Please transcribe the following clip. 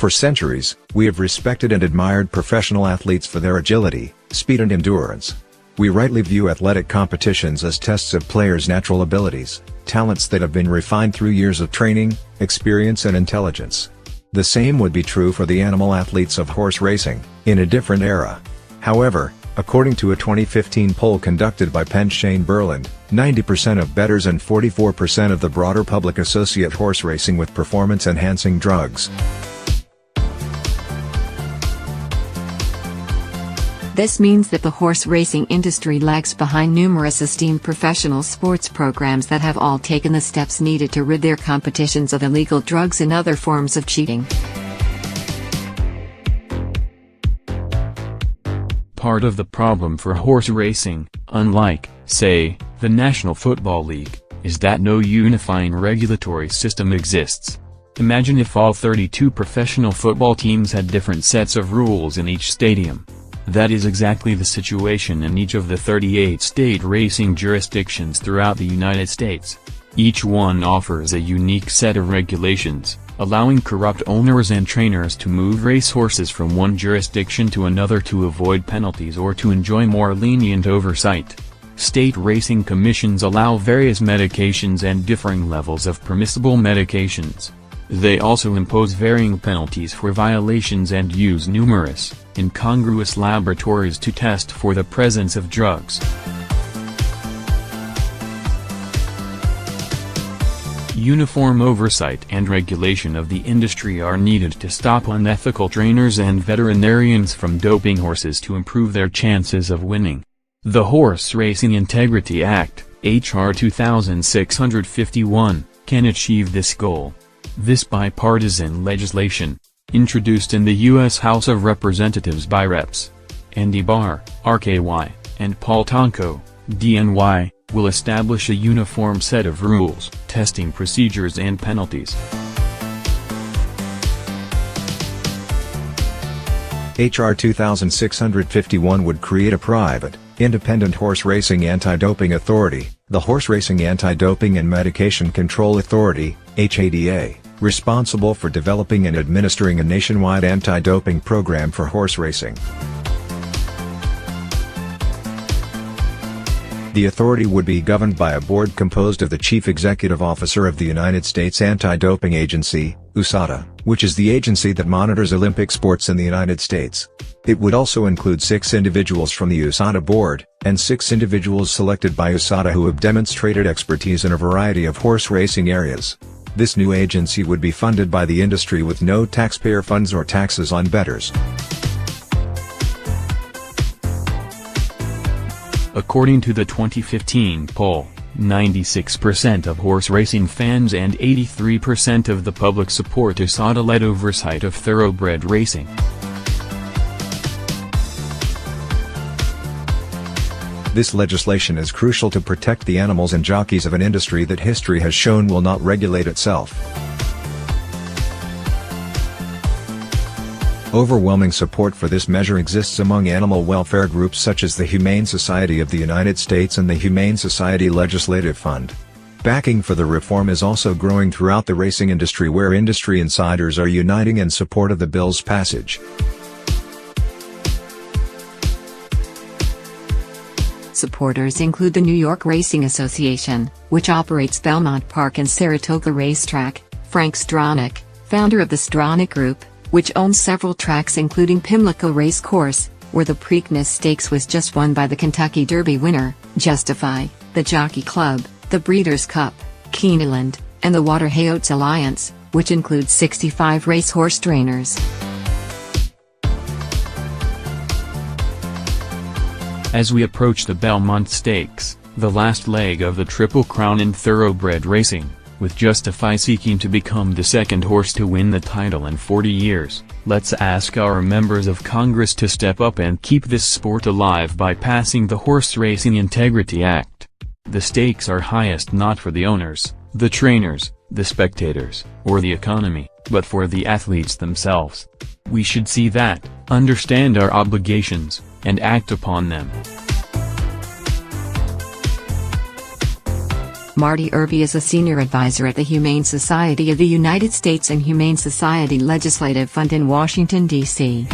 For centuries, we have respected and admired professional athletes for their agility, speed and endurance. We rightly view athletic competitions as tests of players' natural abilities, talents that have been refined through years of training, experience and intelligence. The same would be true for the animal athletes of horse racing, in a different era. However, according to a 2015 poll conducted by Penn Shane Berland, 90% of bettors and 44% of the broader public associate horse racing with performance-enhancing drugs. This means that the horse racing industry lags behind numerous esteemed professional sports programs that have all taken the steps needed to rid their competitions of illegal drugs and other forms of cheating. Part of the problem for horse racing, unlike, say, the National Football League, is that no unifying regulatory system exists. Imagine if all 32 professional football teams had different sets of rules in each stadium. That is exactly the situation in each of the 38 state racing jurisdictions throughout the United States. Each one offers a unique set of regulations, allowing corrupt owners and trainers to move racehorses from one jurisdiction to another to avoid penalties or to enjoy more lenient oversight. State racing commissions allow various medications and differing levels of permissible medications. They also impose varying penalties for violations and use numerous, incongruous laboratories to test for the presence of drugs. Uniform oversight and regulation of the industry are needed to stop unethical trainers and veterinarians from doping horses to improve their chances of winning. The Horse Racing Integrity Act, H.R. 2651, can achieve this goal. This bipartisan legislation, introduced in the U.S. House of Representatives by Reps. Andy Barr, RKY, and Paul Tonko, DNY, will establish a uniform set of rules, testing procedures and penalties. H.R. 2651 would create a private, independent horse racing anti-doping authority, the Horse Racing Anti-Doping and Medication Control Authority, HADA, responsible for developing and administering a nationwide anti-doping program for horse racing. The authority would be governed by a board composed of the Chief Executive Officer of the United States Anti-Doping Agency, USADA, which is the agency that monitors Olympic sports in the United States. It would also include 6 individuals from the USADA board, and 6 individuals selected by USADA who have demonstrated expertise in a variety of horse racing areas. This new agency would be funded by the industry with no taxpayer funds or taxes on bettors. According to the 2015 poll, 96% of horse racing fans and 83% of the public support USADA-led oversight of thoroughbred racing. This legislation is crucial to protect the animals and jockeys of an industry that history has shown will not regulate itself. Overwhelming support for this measure exists among animal welfare groups such as the Humane Society of the United States and the Humane Society Legislative Fund. Backing for the reform is also growing throughout the racing industry, where industry insiders are uniting in support of the bill's passage. Supporters include the New York Racing Association, which operates Belmont Park and Saratoga Racetrack, Frank Stronach, founder of the Stronach Group, which owns several tracks including Pimlico Racecourse, where the Preakness Stakes was just won by the Kentucky Derby winner, Justify, the Jockey Club, the Breeders' Cup, Keeneland, and the Waterhayotes Alliance, which includes 65 racehorse trainers. As we approach the Belmont Stakes, the last leg of the Triple Crown in thoroughbred racing, with Justify seeking to become the second horse to win the title in 40 years, let's ask our members of Congress to step up and keep this sport alive by passing the Horse Racing Integrity Act. The stakes are highest not for the owners, the trainers, the spectators, or the economy, but for the athletes themselves. We should see that, understand our obligations, and act upon them. Marty Irby is a senior advisor at the Humane Society of the United States and Humane Society Legislative Fund in Washington, D.C.